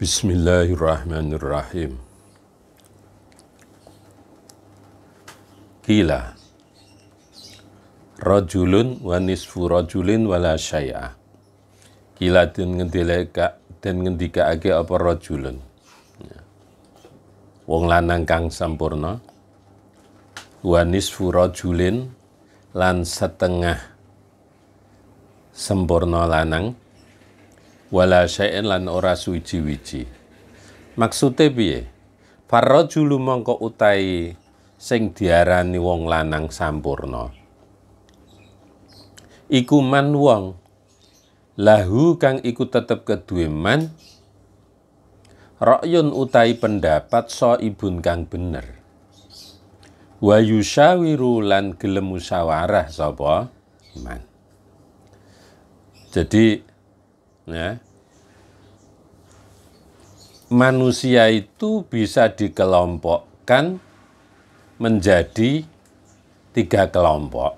Bismillahirrahmanirrahim. Qila rajulun wa nisfu rajulin wala syai'a. Qila den ngendikaake apa rajulun. Wong lanang kang sampurna. Wa nisfu rajulin lan setengah sempurna lanang. Wala syai'in lan ora suwiji-wiji. Maksude piye? Farrajulu mongko utahi sing diarani wong lanang sampurna. Iku man wong lahu kang iku tetep keduwe man ra'yun utahi pendapat ibun kang bener. Wa yusyawiru lan gelem musyawarah sapa man. Jadi ya, manusia itu bisa dikelompokkan menjadi 3 kelompok.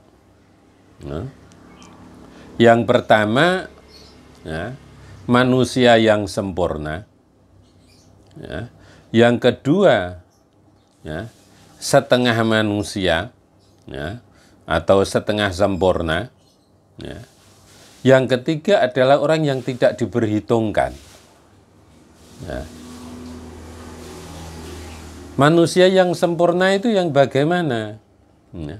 Ya. Yang pertama, ya, manusia yang sempurna. Ya. Yang kedua, ya, setengah manusia, ya, atau setengah sempurna. Ya. Yang ketiga adalah orang yang tidak diperhitungkan. Ya. Manusia yang sempurna itu yang bagaimana? Ya.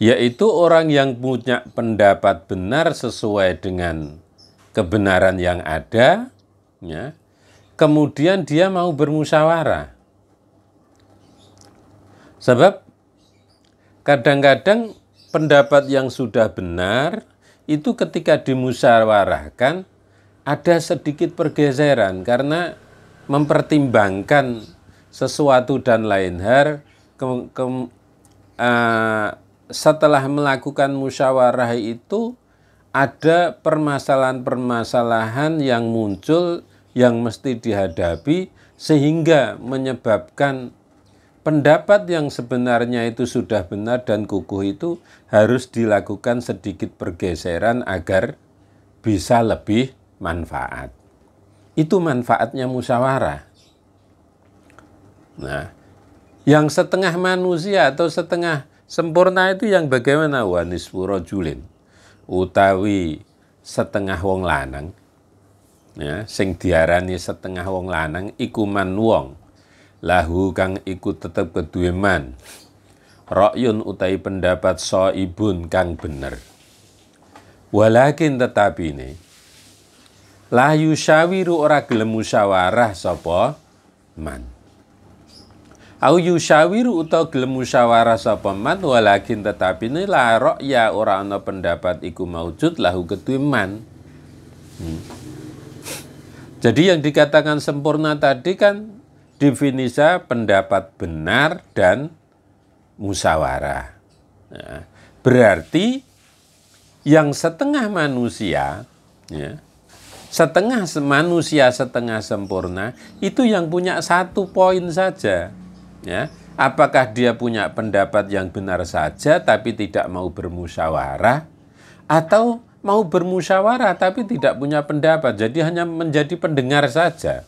Yaitu orang yang punya pendapat benar sesuai dengan kebenaran yang ada. Ya. Kemudian dia mau bermusyawarah. Sebab kadang-kadang pendapat yang sudah benar itu ketika dimusyawarahkan ada sedikit pergeseran karena mempertimbangkan sesuatu dan lain hal. Setelah melakukan musyawarah itu ada permasalahan-permasalahan yang muncul yang mesti dihadapi sehingga menyebabkan pendapat yang sebenarnya itu sudah benar dan kukuh itu harus dilakukan sedikit pergeseran agar bisa lebih manfaat. Itu manfaatnya musyawarah. Nah, yang setengah manusia atau setengah sempurna itu yang bagaimana? Wa nisfu rajulin. Utawi setengah wong lanang. Ya, sing diarani setengah wong lanang iku man wong lahu kang iku tetep keduwe man ra'yun utahi pendapat ibun kang bener. Walakin tetapi ini la yusyawiru ora gelem musyawarah sapa man. Au yusyawiru utawa gelem musyawarah sapa man walakin tetapi ini la ra'ya ora ana pendapat iku maujud lahu keduwe man. Jadi yang dikatakan sempurna tadi kan definisi pendapat benar dan musyawarah. Nah, berarti yang setengah manusia, ya, setengah manusia setengah sempurna itu yang punya 1 poin saja. Ya. Apakah dia punya pendapat yang benar saja tapi tidak mau bermusyawarah, atau mau bermusyawarah tapi tidak punya pendapat, jadi hanya menjadi pendengar saja.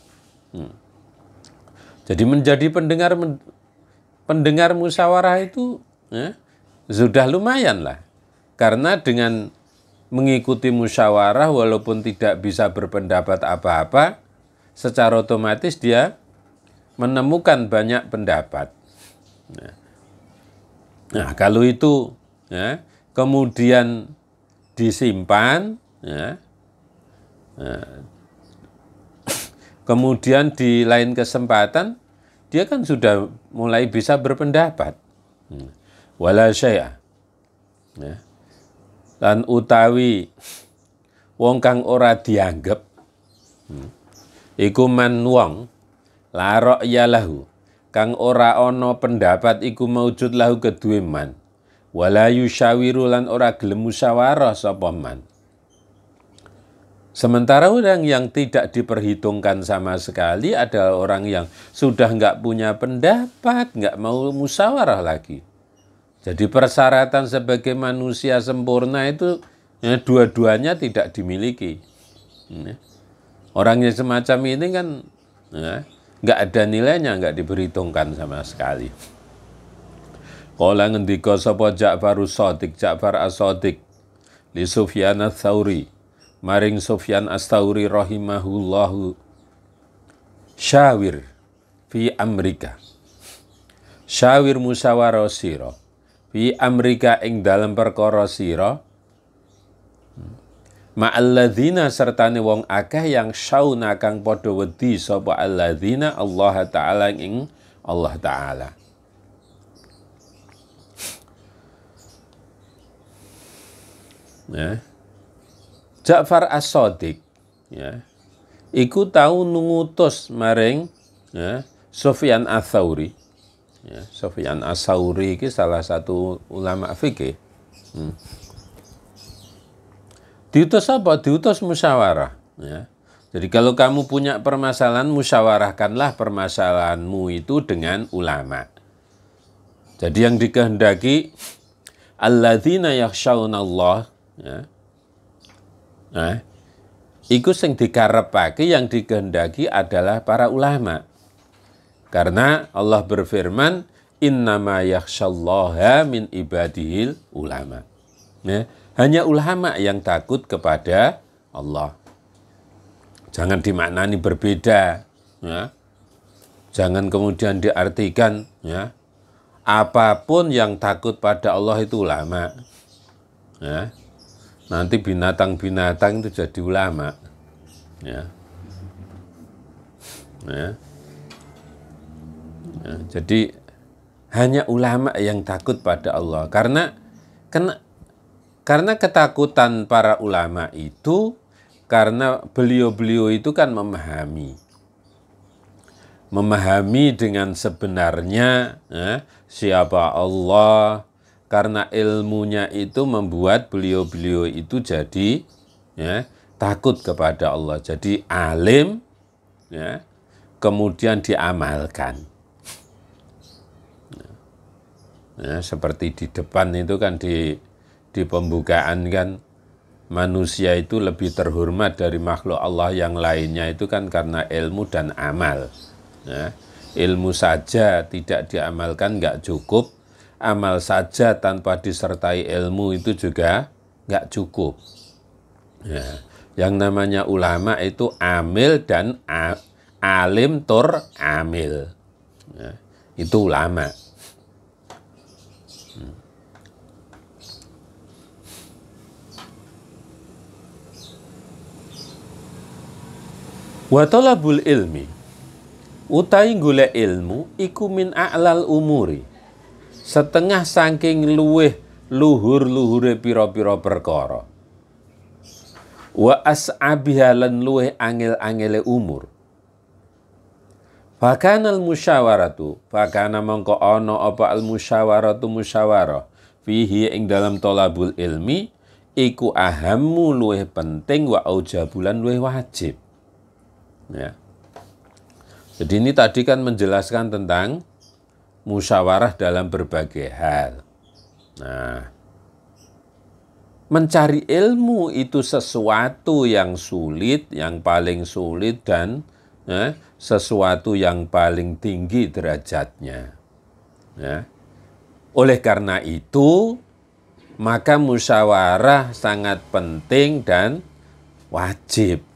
Jadi menjadi pendengar musyawarah itu ya, sudah lumayan lah. Karena dengan mengikuti musyawarah walaupun tidak bisa berpendapat apa-apa, secara otomatis dia menemukan banyak pendapat. Nah, kalau itu ya, kemudian disimpan, ya, kemudian di lain kesempatan dia kan sudah mulai bisa berpendapat. Wala syai'a. Ya. Lan utawi wong kang ora dianggep iku man wong la ra'ya lahu kang ora ana pendapat iku maujud lahu keduwe man. Wala yusyawiru lan ora gelem musyawarah sapa man. Sementara orang yang tidak diperhitungkan sama sekali adalah orang yang sudah nggak punya pendapat, nggak mau musyawarah lagi. Jadi persyaratan sebagai manusia sempurna itu ya, dua-duanya tidak dimiliki. Orang yang semacam ini kan ya, nggak ada nilainya, nggak diperhitungkan sama sekali. Qala ngendika sapa Ja'farus Shadiq, Ja'far As-Shadiq li Sufyan Ats-Tsauri, maring Sufyan Ats-Tsauri rahimahullahu, syawir fi amrika, syawir musyawarah sira fi amrika ing dalem perkara sira, ma'alladzina sertane wong akeh yang syauna kang padha wedi sapa alladzina Allah Ta'ala ing Allah Ta'ala. Ya. Ja'far As-Shadiq, ya, iku tau ngutus maring, ya, Sufyan Ats-Tsauri. Ya, Sufyan Ats-Tsauri iki salah satu ulama fikih. Diutus apa? Diutus musyawarah. Ya. Jadi kalau kamu punya permasalahan, musyawarahkanlah permasalahanmu itu dengan ulama. Jadi yang dikehendaki alladzina yakhshawunallah, ya. Nah, iku sing dikarepake, yang dikehendaki adalah para ulama. Karena Allah berfirman, innama yakhshallaha min ibadihil ulama. Ya, hanya ulama yang takut kepada Allah. Jangan dimaknani berbeda, ya. Jangan kemudian diartikan, ya, apapun yang takut pada Allah itu ulama. Ya. Nanti binatang-binatang itu jadi ulama. Ya. Ya. Ya, jadi hanya ulama yang takut pada Allah. Karena ketakutan para ulama itu, karena beliau-beliau itu kan memahami dengan sebenarnya, ya, siapa Allah. Karena ilmunya itu membuat beliau-beliau itu jadi, ya, takut kepada Allah. Jadi alim, ya, kemudian diamalkan. Ya, seperti di depan itu kan di pembukaan kan, manusia itu lebih terhormat dari makhluk Allah yang lainnya itu kan karena ilmu dan amal. Ya, ilmu saja tidak diamalkan nggak cukup. Amal saja tanpa disertai ilmu itu juga nggak cukup. Ya, yang namanya ulama itu amil dan alim tur amil. Ya, itu ulama. Wa talabul ilmi, utai golek ilmu iku min a'lal umuri, setengah saking luweh luhur-luhure pira-pira perkara. Wa as'abiha lan luweh angel-angele umur. Fakana al-musyawaratu, fakana mongko ana apa al-musyawaratu musyawarah fihi ing dalam tolabul ilmi iku ahammu luweh penting wa aujabulan luweh wajib. Ya. Jadi ini tadi kan menjelaskan tentang musyawarah dalam berbagai hal. Nah, mencari ilmu itu sesuatu yang sulit, yang paling sulit, dan, ya, sesuatu yang paling tinggi derajatnya. Ya. Oleh karena itu, maka musyawarah sangat penting dan wajib.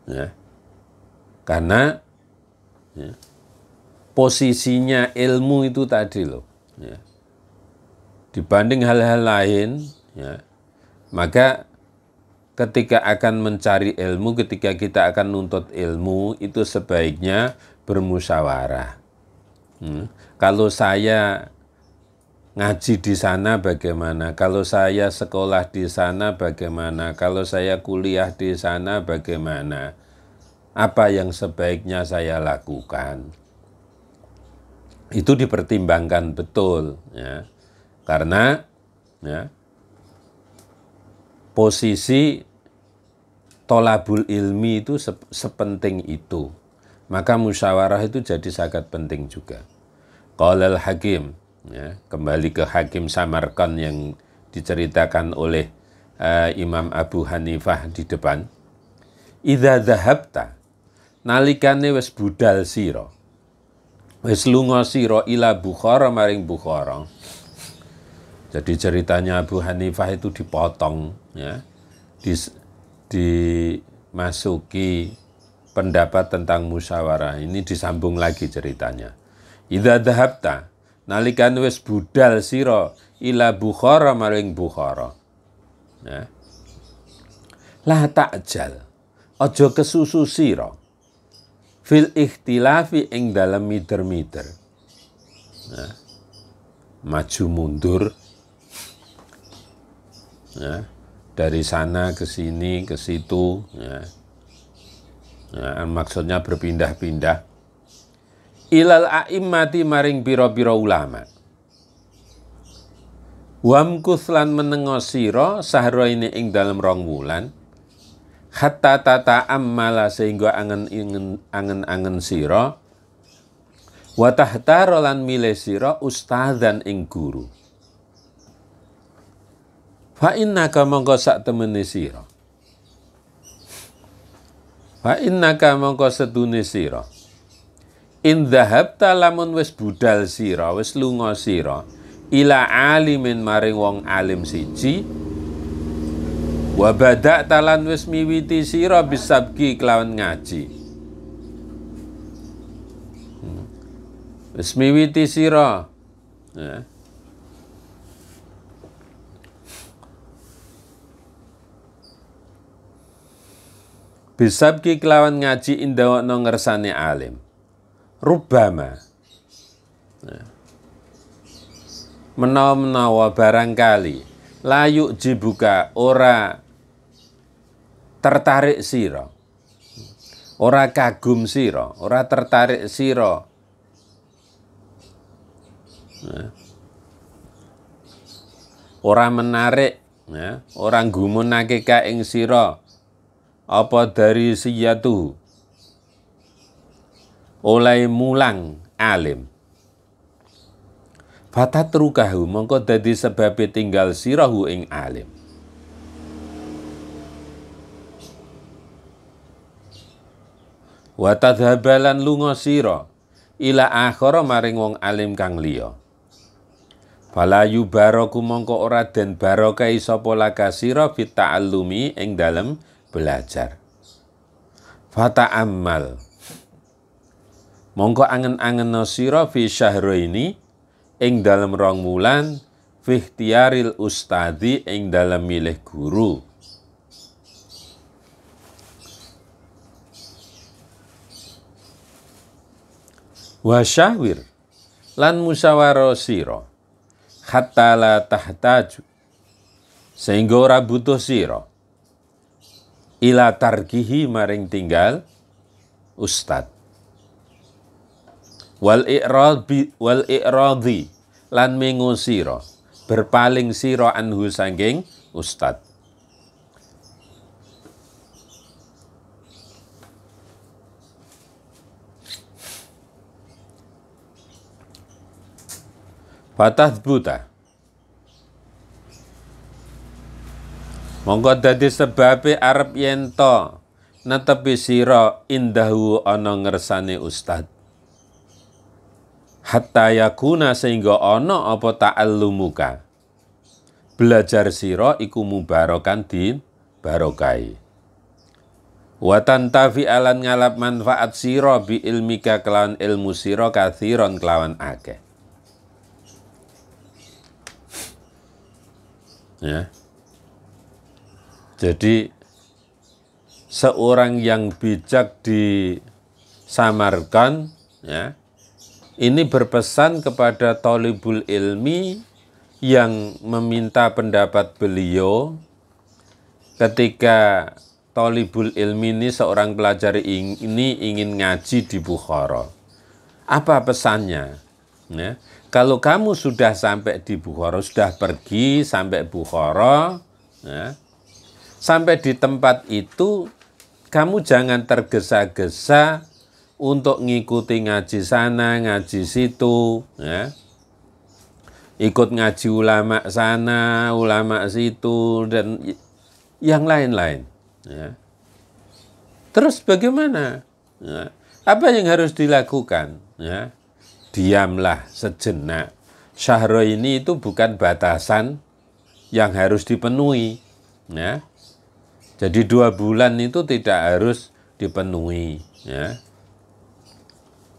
Ya. Karena, ya, posisinya ilmu itu tadi loh, ya, dibanding hal-hal lain, ya, maka ketika akan mencari ilmu, ketika kita akan nuntut ilmu, itu sebaiknya bermusyawarah. Kalau saya ngaji di sana bagaimana? Kalau saya sekolah di sana bagaimana? Kalau saya kuliah di sana bagaimana? Apa yang sebaiknya saya lakukan? Itu dipertimbangkan betul, ya. Karena, ya, posisi tolabul ilmi itu sepenting itu. Maka musyawarah itu jadi sangat penting juga. Qala al-Hakim, ya, kembali ke Hakim Samarkand yang diceritakan oleh Imam Abu Hanifah di depan. Idza dhahabta, nalikane wis budal sira, wis lunga sira ila Bukhara maring Bukhara. Jadi ceritanya Abu Hanifah itu dipotong, ya, dimasuki pendapat tentang musyawarah. Ini disambung lagi ceritanya. Idza dhahabta nalikan wis budal sira ila Bukhara maring Bukhara. Ya. La ta'jal, aja kesusu sira fil ikhtilafi ing dalam mider-mider. Ya. Maju mundur, ya, dari sana ke sini ke situ, ya. Ya, maksudnya berpindah-pindah. Ilal a'immati maring pira-pira ulama. Wamkus lan menengo sira sahra ini ing dalem 2 wulan. Hatta tata ammala sehingga angen-angen sira. Wa tahtara lan milih sira ustadzan ing guru. Fa innaka mongko sak temene sira. Fa innaka mongko sedune sira. In dhahabta lamun wis budal sira, wis lunga sira ila alimin maring wong alim siji. Wa badak talan wis miwiti sira bisabki kelawan ngaji. Wis miwiti sira, ya. Bisabki kelawan ngaji indawakno ngersane alim. Rubbama, ya, menawa barangkali layuk jibuka ora tertarik sira, ora kagum sira, ora tertarik sira, ya, ora menarik, ya, ora nggumunake ka ing sira apa dari siyatu oleh mulang alim. Fatatrukahu mongko dadi sebab tinggal sirahu ing alim. Wa tadhabalan lunga sira ila akhara maring wong alim kang liya. Fala yubaraku mongko ora den barokah sapa laka sira fit ta'allumi ing dalem belajar. Fata'ammal mongko angen-angen sira fi syahraini ing dalem 2 wulan fi ikhtiyaril ustadi ing dalem milih guru. Wasyawir lan musyawara sira hatta la tahtaju sehingga ora butuh sira ila tarkihi maring tinggal ustad. Wal i'radhi lan mengo sira berpaling sira anhu sangking ustad. Fatathbuta mongko dadi sebabe arep yen to netepi sira indahu ana ngersane ustad. Hatta yakuna sehingga ana apa ta'allumuka belajar sira iku mubarakan din barokai. Wa tantafi alan ngalap manfaat sira bi ilmika kelawan ilmu sira kathiron kelawan akeh. Ya. Jadi seorang yang bijak disamarkan, ya, ini berpesan kepada thalibul ilmi yang meminta pendapat beliau ketika thalibul ilmi ini seorang pelajar ini ingin ngaji di Bukhara. Apa pesannya? Ya, kalau kamu sudah sampai di Bukhara, sudah pergi sampai Bukhara, ya, sampai di tempat itu, kamu jangan tergesa-gesa untuk ngikuti ngaji sana, ngaji situ, ya. Ikut ngaji ulama sana, ulama situ, dan yang lain-lain. Ya. Terus bagaimana? Ya. Apa yang harus dilakukan? Ya. Diamlah sejenak. Syahro ini itu bukan batasan yang harus dipenuhi. Ya. Jadi 2 bulan itu tidak harus dipenuhi. Ya.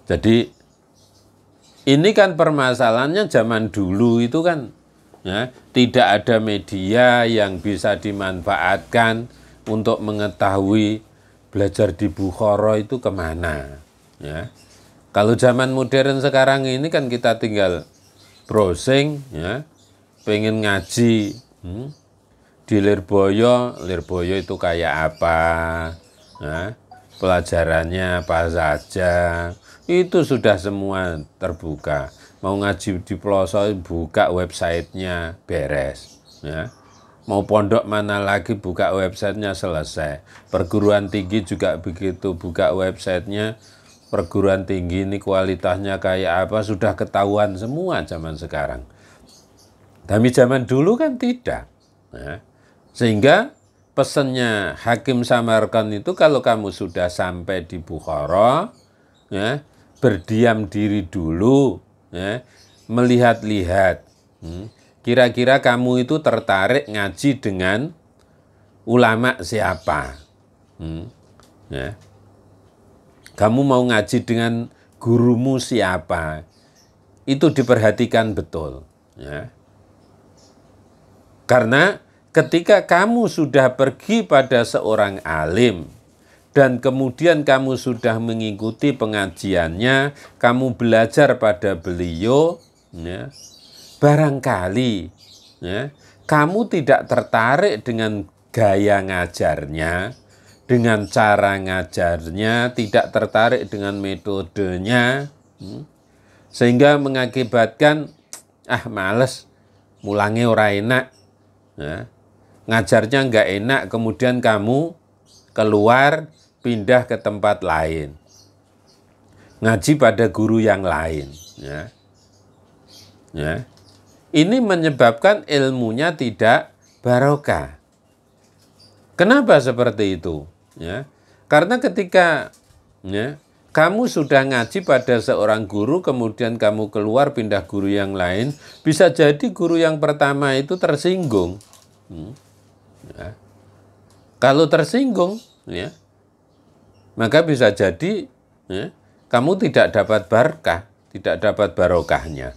Jadi ini kan permasalahannya zaman dulu itu kan ya, tidak ada media yang bisa dimanfaatkan untuk mengetahui belajar di Bukhara itu kemana. Ya. Kalau zaman modern sekarang ini kan kita tinggal browsing, ya, pengen ngaji di Lirboyo itu kayak apa, ya, pelajarannya apa saja, itu sudah semua terbuka. Mau ngaji di pelosok, buka websitenya, beres. Ya. Mau pondok mana lagi, buka websitenya, selesai. Perguruan tinggi juga begitu, buka websitenya. Perguruan tinggi ini kualitasnya kayak apa, sudah ketahuan semua zaman sekarang. Tapi zaman dulu kan tidak. Ya. Sehingga pesannya Hakim Samarkand itu, kalau kamu sudah sampai di Bukhara, ya, berdiam diri dulu, ya, melihat-lihat. Kira-kira kamu itu tertarik ngaji dengan ulama siapa? Ya. Kamu mau ngaji dengan gurumu siapa? Itu diperhatikan betul. Ya. Karena ketika kamu sudah pergi pada seorang alim, dan kemudian kamu sudah mengikuti pengajiannya, kamu belajar pada beliau, ya, barangkali ya, kamu tidak tertarik dengan gaya ngajarnya, dengan cara ngajarnya, tidak tertarik dengan metodenya, sehingga mengakibatkan males, mulangnya ora enak, ya, ngajarnya nggak enak, kemudian kamu keluar pindah ke tempat lain, ngaji pada guru yang lain, ya. Ya. Ini menyebabkan ilmunya tidak barokah. Kenapa seperti itu? Ya. Karena ketika ya, kamu sudah ngaji pada seorang guru, kemudian kamu keluar pindah guru yang lain, bisa jadi guru yang pertama itu tersinggung. Ya. Kalau tersinggung, ya, maka bisa jadi ya, kamu tidak dapat berkah, tidak dapat barokahnya.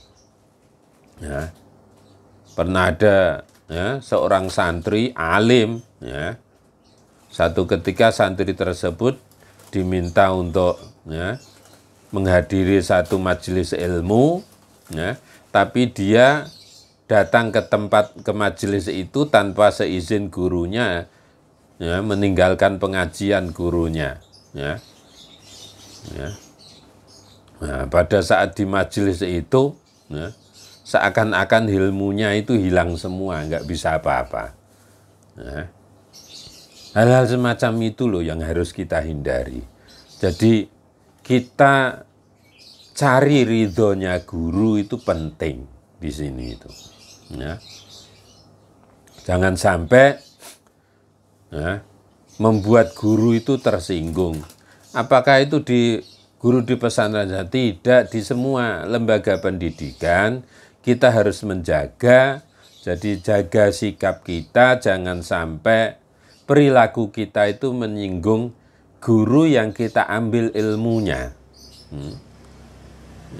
Ya. Pernah ada ya, seorang santri alim, ya. Satu ketika santri tersebut diminta untuk ya, menghadiri satu majelis ilmu, ya, tapi dia datang ke majelis itu tanpa seizin gurunya, ya, meninggalkan pengajian gurunya, ya. Ya. Nah, pada saat di majelis itu, ya, seakan-akan ilmunya itu hilang semua, nggak bisa apa-apa. Ya. Hal-hal semacam itu loh yang harus kita hindari. Jadi kita cari ridhonya guru itu penting di sini itu. Ya. Jangan sampai ya, membuat guru itu tersinggung. Apakah itu di guru di pesantren saja? Tidak, di semua lembaga pendidikan kita harus menjaga. Jadi jaga sikap kita, jangan sampai perilaku kita itu menyinggung guru yang kita ambil ilmunya.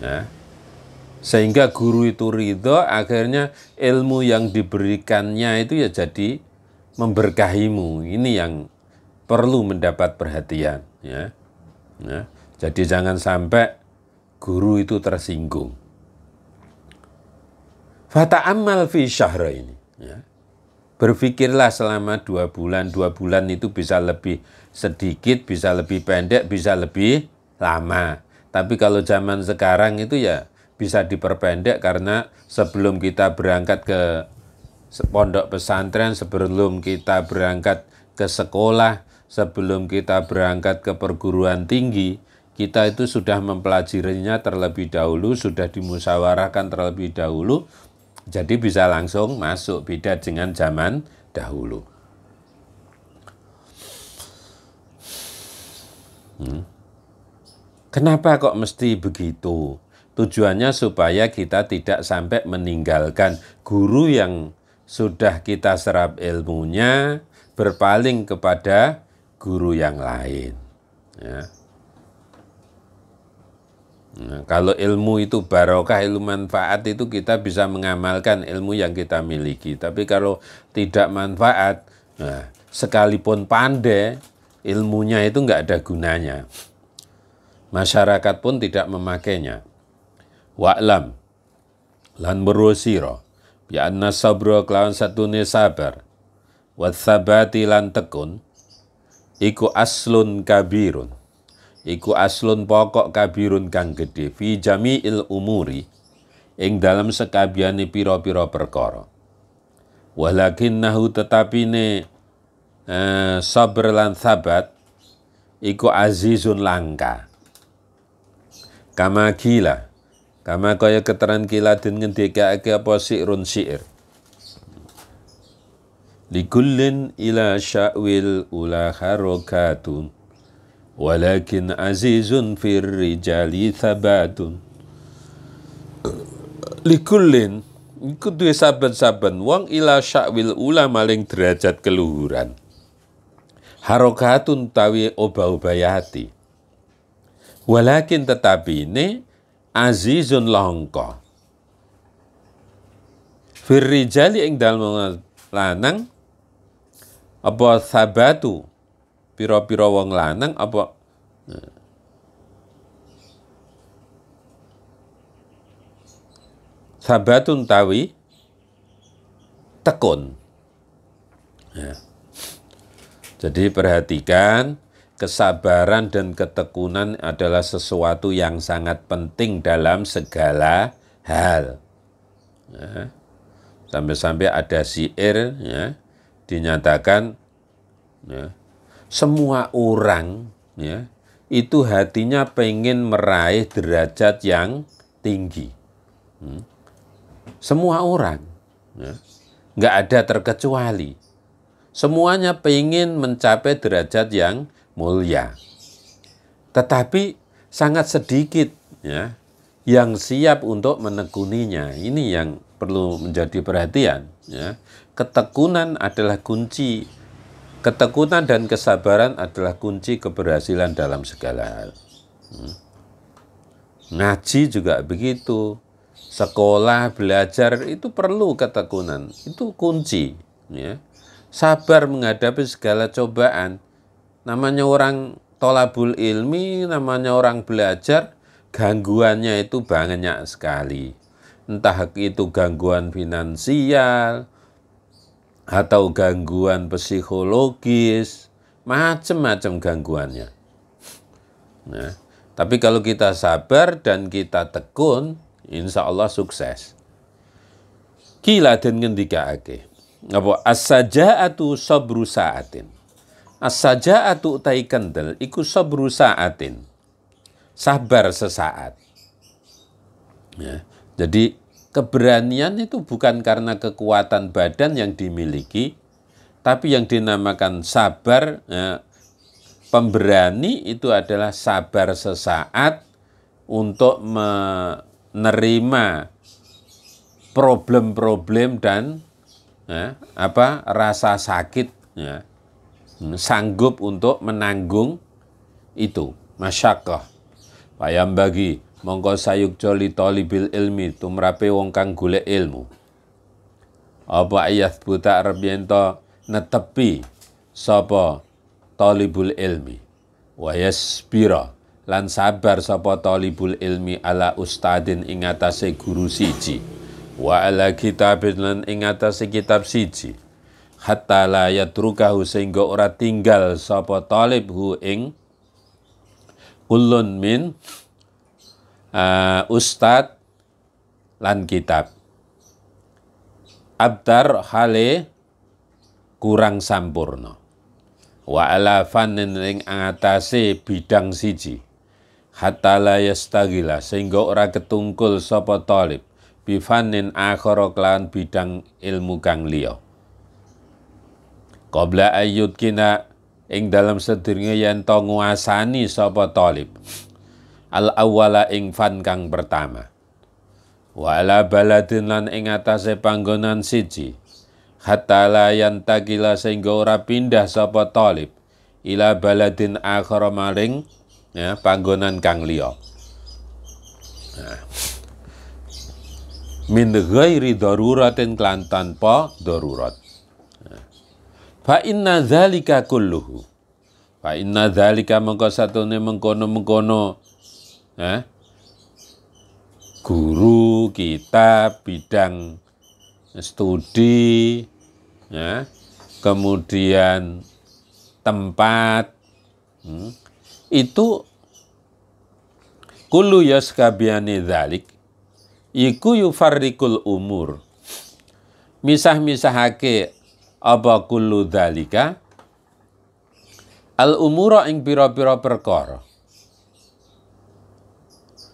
Ya. Sehingga guru itu ridho, akhirnya ilmu yang diberikannya itu ya jadi memberkahimu. Ini yang perlu mendapat perhatian. Ya. Ya. Jadi jangan sampai guru itu tersinggung. Fata'ammal fi syahra ini. Ya. Berpikirlah selama 2 bulan. 2 bulan itu bisa lebih sedikit, bisa lebih pendek, bisa lebih lama. Tapi kalau zaman sekarang itu ya bisa diperpendek, karena sebelum kita berangkat ke pondok pesantren, sebelum kita berangkat ke sekolah, sebelum kita berangkat ke perguruan tinggi, kita itu sudah mempelajarinya terlebih dahulu, sudah dimusyawarahkan terlebih dahulu, jadi bisa langsung masuk, beda dengan zaman dahulu. Kenapa kok mesti begitu? Tujuannya supaya kita tidak sampai meninggalkan guru yang sudah kita serap ilmunya, berpaling kepada guru yang lain. Ya. Nah, kalau ilmu itu barokah, ilmu manfaat itu kita bisa mengamalkan ilmu yang kita miliki. Tapi kalau tidak manfaat, nah, sekalipun pandai, ilmunya itu nggak ada gunanya. Masyarakat pun tidak memakainya. Wa'lam lan berusiro bi anna sabra kelawan satune sabar wa tsabati lan tekun iku aslun kabirun, iku aslun pokok kabirun kang gede fi jami'il umuri ing dalam sekabehane pira-pira perkara. Walakinnahu tetapine sabar lan sabat iku azizun langka. Kama gila, kama kaya keteran kila den ngendikake apa syi'run syair. Likullin ila sya'wil ula harokatun walakin azizun fir rijali thabatun. Likullin iku duwe saben-saben wong ila sya'wil ula maling derajat keluhuran. Harokatun tawi obah-obahati. Walakin tetapi ini azizun langka. Firrijali ing dalem lanang apa sabatu pira-pira wong lanang apa sabatun tawi tekun. Ya. Jadi perhatikan, kesabaran dan ketekunan adalah sesuatu yang sangat penting dalam segala hal. Ya. Sampai-sampai ada syair, ya, dinyatakan ya, semua orang ya, itu hatinya pengen meraih derajat yang tinggi. Semua orang, ya, nggak ada terkecuali. Semuanya pengen mencapai derajat yang mulia. Tetapi sangat sedikit ya yang siap untuk menekuninya. Ini yang perlu menjadi perhatian ya. Ketekunan adalah kunci. Ketekunan dan kesabaran adalah kunci keberhasilan dalam segala hal. Ngaji juga begitu. Sekolah, belajar itu perlu ketekunan. Itu kunci ya. Sabar menghadapi segala cobaan. Namanya orang tolabul ilmi, namanya orang belajar, gangguannya itu banyak sekali. Entah itu gangguan finansial, atau gangguan psikologis, macam-macam gangguannya. Nah, tapi kalau kita sabar dan kita tekun, insya Allah sukses. Kila dan ngendikake. Apa as-saja'atu sabru sa'atin. As-saja'atu utai kendel iku sabru sa'atin. Sabar sesaat. Ya. Jadi keberanian itu bukan karena kekuatan badan yang dimiliki, tapi yang dinamakan sabar, ya, pemberani itu adalah sabar sesaat untuk menerima problem-problem dan ya, rasa sakit, ya, sanggup untuk menanggung itu, masyaqqah. Payam bagi mongko sayuk joli tolibil ilmi tumrape wong kang golek ilmu. Apa ayat buta arep yen to netepi sapa talibul ilmi. Wa yasbira lan sabar sapa talibul ilmi ala ustadin ing atase guru siji. Wa ala kitabin lan ing atase kitab siji. Hatta la yatrukahu sehingga ora tinggal sapa talibhu ing kullun min ustad lan kitab. Abdar hale kurang sampurna. Wa ala fannin ing atase bidang siji. Hatta la yastagila sehingga ora ketungkul sapa talib bifannin akhara kelawan bidang ilmu kang liya. Qabla ayyud kina ing dalam sedurunge yen to nguasani sapa talib al awwala ing fan kang pertama. Wa ala baladin lan ing atase panggonan siji, hatta la yantakila sehingga ora pindah sapa Thalib ila baladin akhara maring ya panggonan kang liya. Nah. Min ghairi daruratin klan tanpa darurat. Fa inna dzalika kulluhu. Fa inna dzalika mengko satune mengkono-mengkono guru kitab bidang studi ya, kemudian tempat itu kullu yaskabiani dzalik iku yufarriqul umur. Misah-misahake apa kullu dzalika al umura ing pira-pira perkara.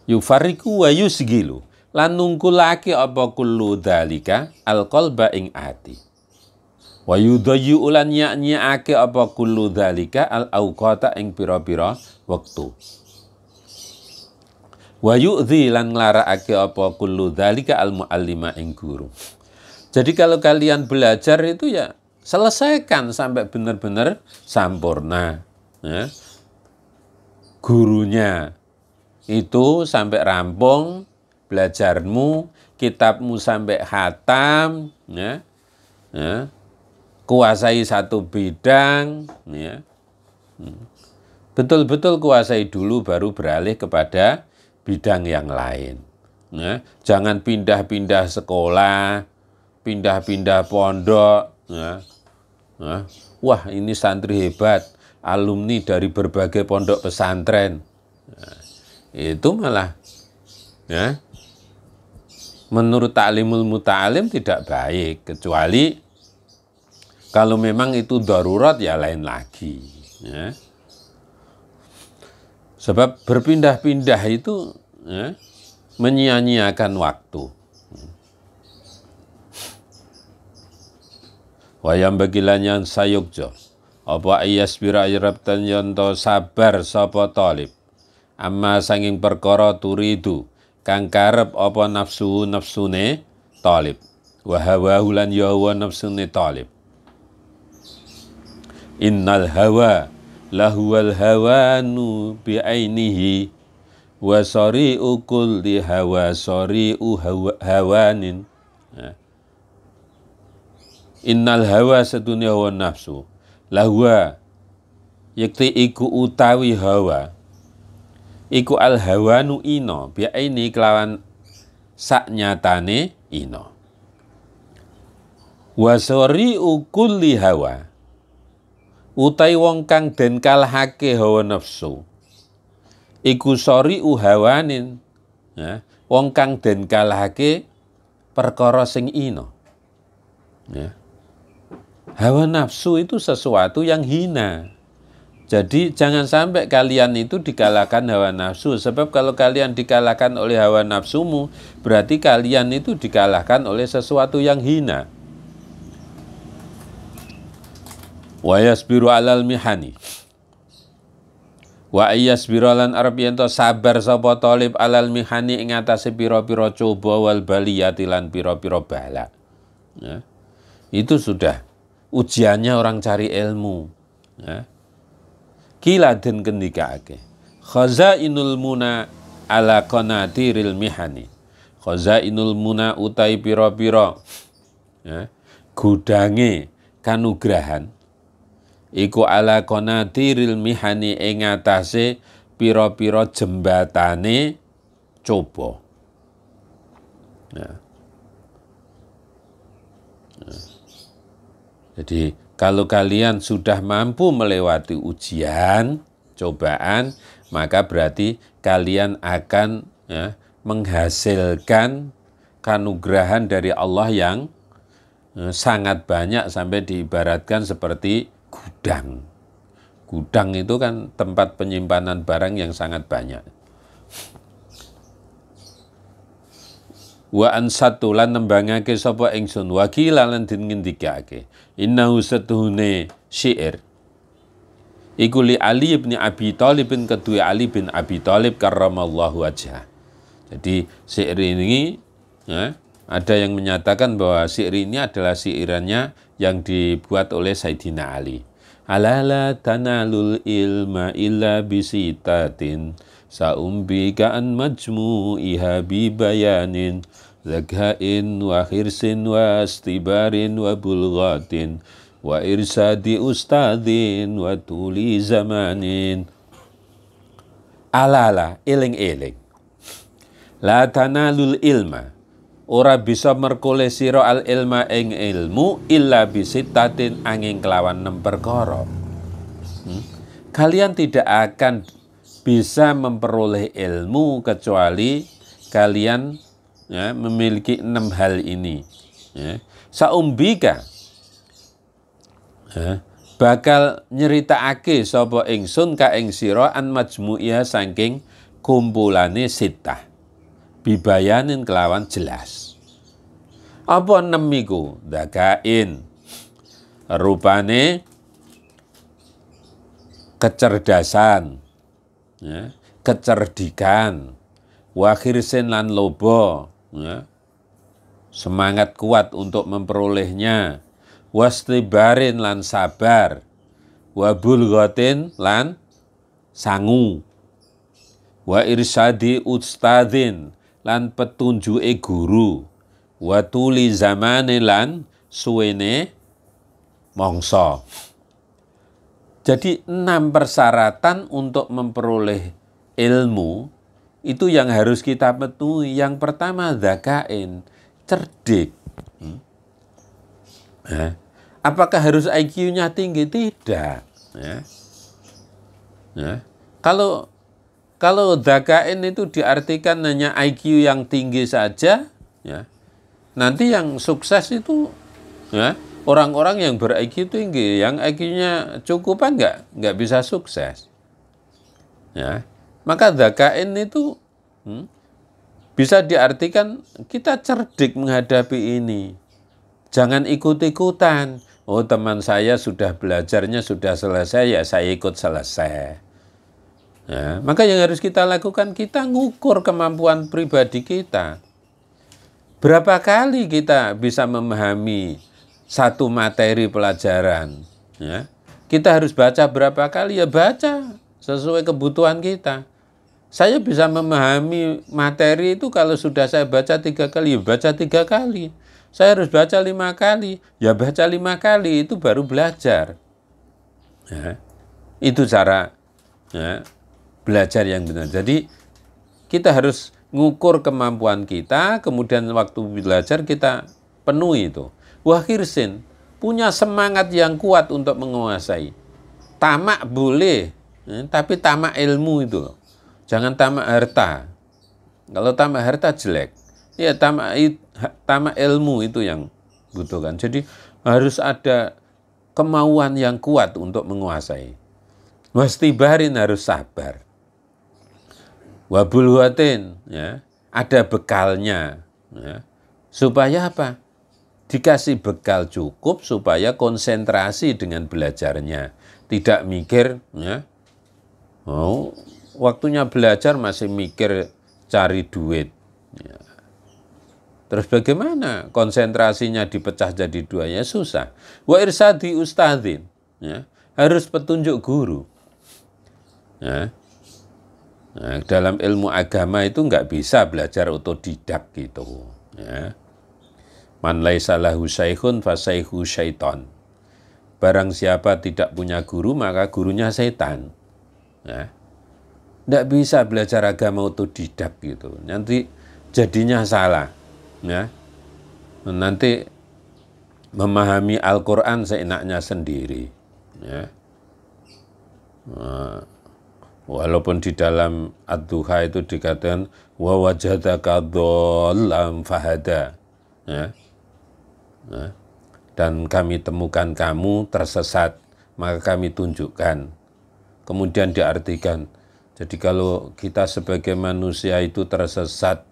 Yufarriqu wa yusgilu lan nungkulake apa kullu dzalika al qalba ing ati. Wa yudayyu ulan nyak-nyakake apa kullu dzalika al auqata ing pira-pira wektu. Wa yu'dhi lan nglarakake apa kullu dzalika al muallima ing guru. Jadi kalau kalian belajar itu ya selesaikan sampai benar-benar sampurna. Ya. Gurunya itu sampai rampung belajarmu, kitabmu sampai khatam, ya. Ya. Kuasai satu bidang, ya. Betul-betul kuasai dulu baru beralih kepada bidang yang lain. Ya. Jangan pindah-pindah sekolah, pindah-pindah pondok. Ya. Ya. Wah, ini santri hebat, alumni dari berbagai pondok pesantren. Ya. Itu malah ya, menurut ta'limul muta'alim tidak baik, kecuali kalau memang itu darurat ya lain lagi. Ya. Sebab berpindah-pindah itu ya, menyia-nyiakan waktu. Wayam bagilanyan sayukjo, apa ayasbira ayrabtan yonto sabar sapa Thalib. Amma sanging perkara turidu kang karep apa nafsune Thalib. Wa hawa lan ya hawa nafsune Thalib. Innal hawa lahuwal hawanu bi ainihi wa sari'u kulli hawa sari'u hawanin. Innal hawa sedunia hawa nafsu lahwa yakti iku utawi hawa iku al hawanu ino biya ini kelawan sak nyatane ino. Wasori kulli hawa utai wong kang den kalahake hawa nafsu iku sori hawanin ya, wong kang den kalahake perkara sing ino. Ya. Hawa nafsu itu sesuatu yang hina. Jadi jangan sampai kalian itu dikalahkan hawa nafsu. Sebab kalau kalian dikalahkan oleh hawa nafsumu, berarti kalian itu dikalahkan oleh sesuatu yang hina. Wa yasbiru alal mihani. Wa yasbiru lan arep yen to sabar sapa Thalib alal mihani ing atase pira-pira coba wal baliyati lan pira-pira bala. Ya. Itu sudah ujiannya orang cari ilmu. Ya. Kila den kendikake khazainul muna ala qanatiril mihani. Khazainul muna utai pira-pira ya, gudange kanugrahan iku ala qanatiril mihani ing atase pira-pira jembatane coba. Ya. Ya. Jadi kalau kalian sudah mampu melewati ujian, cobaan, maka berarti kalian akan ya, menghasilkan kanugrahan dari Allah yang sangat banyak sampai diibaratkan seperti gudang. Gudang itu kan tempat penyimpanan barang yang sangat banyak. Wa ansatu lan nembangake sapa ingsun wakila lan den ngendikake innahu setuhune syair Iku li Ali bin Abi Thalib, kedua Ali bin Abi Thalib karramallahu wajhah. Jadi syair ini ya, ada yang menyatakan bahwa syair ini adalah syairannya yang dibuat oleh Sayyidina Ali. Alala tanalul ilma illa bisitatin sa'umbika an majmu'iha bibayanin zakhain wa khirsin wa istibarin wa bulghatin wa irsadi ustadin wa tuli zamanin. Alala, eling-eling. La tanalul ilma, ora bisa merkoleh sira al ilma ing ilmu illa bisitatin angin kelawan 6 perkara. Kalian tidak akan bisa memperoleh ilmu kecuali kalian ya, memiliki 6 hal ini. Ya. Saumbika ya, bakal nyeritakake sapa ingsun ka ing sira an majmu'iha saking kumpulane sitah. Bibayanin kelawan jelas. Apa 6 iku? Dakain. Rupane kecerdasan, ya, kecerdikan, wakhirsin lan lobo, ya, semangat kuat untuk memperolehnya, wastibarin lan sabar, wabulghatin lan sangu, wa irsadi ustadin lan petunjuke guru, wa tuli zamane lan suwene mangsa. Jadi 6 persyaratan untuk memperoleh ilmu itu yang harus kita penuhi. Yang pertama dzakain, cerdik. Apakah harus IQ-nya tinggi? Tidak. Kalau dzakain itu diartikan hanya IQ yang tinggi saja, ya, nanti yang sukses itu ya, orang-orang yang ber-IQ tinggi, yang IQ-nya cukupan nggak bisa sukses. Ya. Maka dzakain itu bisa diartikan kita cerdik menghadapi ini. Jangan ikut-ikutan. Oh, teman saya sudah belajarnya sudah selesai, ya saya ikut selesai. Ya, maka yang harus kita lakukan, kita ngukur kemampuan pribadi kita. Berapa kali kita bisa memahami satu materi pelajaran? Ya, kita harus baca berapa kali? Ya baca sesuai kebutuhan kita. Saya bisa memahami materi itu kalau sudah saya baca 3 kali, ya baca 3 kali. Saya harus baca 5 kali, ya baca 5 kali, itu baru belajar. Ya, itu cara ya, belajar yang benar. Jadi kita harus ngukur kemampuan kita, kemudian waktu belajar kita penuhi itu. Wakhirsin, punya semangat yang kuat untuk menguasai. Tamak boleh, tapi tamak ilmu itu. Jangan tamak harta. Kalau tamak harta jelek. Ya tamak ilmu itu yang butuhkan. Jadi harus ada kemauan yang kuat untuk menguasai. Wastibarin, harus sabar. Wabulghatin, ya, ada bekalnya, ya. Supaya apa? Dikasih bekal cukup supaya konsentrasi dengan belajarnya. Tidak mikir, ya, oh, waktunya belajar masih mikir cari duit. Ya. Terus bagaimana konsentrasinya dipecah jadi 2? Ya susah. Wa irsadi ustadzin, ya, harus petunjuk guru. Ya. Nah, dalam ilmu agama itu nggak bisa belajar otodidak gitu. Ya. Man laisa lahu syaikhun fa syaikhu syaiton. Barang siapa tidak punya guru, maka gurunya setan. Ya. Nggak bisa belajar agama otodidak gitu. Nanti jadinya salah. Ya. Nanti memahami Al-Quran seenaknya sendiri. Ya. Walaupun di dalam Ad-Duha itu dikatakan wa wajadaka dhallam fahada, ya. Nah, dan kami temukan kamu tersesat, maka kami tunjukkan. Kemudian diartikan, jadi kalau kita sebagai manusia itu tersesat,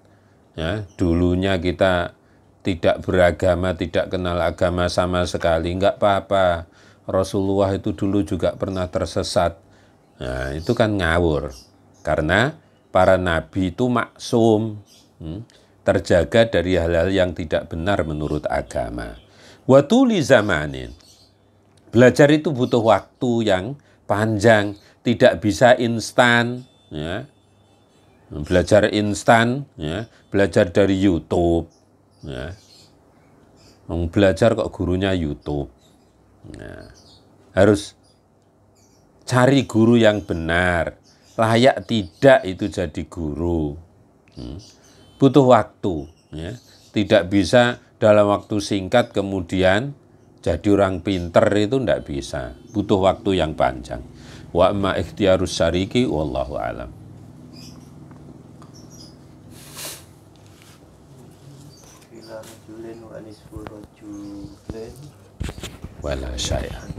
ya, dulunya kita tidak beragama, tidak kenal agama sama sekali, enggak apa-apa. Rasulullah itu dulu juga pernah tersesat. Nah, itu kan ngawur. Karena para nabi itu maksum, terjaga dari hal-hal yang tidak benar menurut agama. Wa tuli zamanin. Belajar itu butuh waktu yang panjang, tidak bisa instan, ya. Belajar instan, ya, belajar dari YouTube, ya. Belajar kok gurunya YouTube. Nah, harus cari guru yang benar, layak tidak itu jadi guru. Butuh waktu, ya. Tidak bisa dalam waktu singkat kemudian jadi orang pinter, itu tidak bisa. Butuh waktu yang panjang. Wa ma ikhtiyarus syariki wallahu alam. Wala syai'.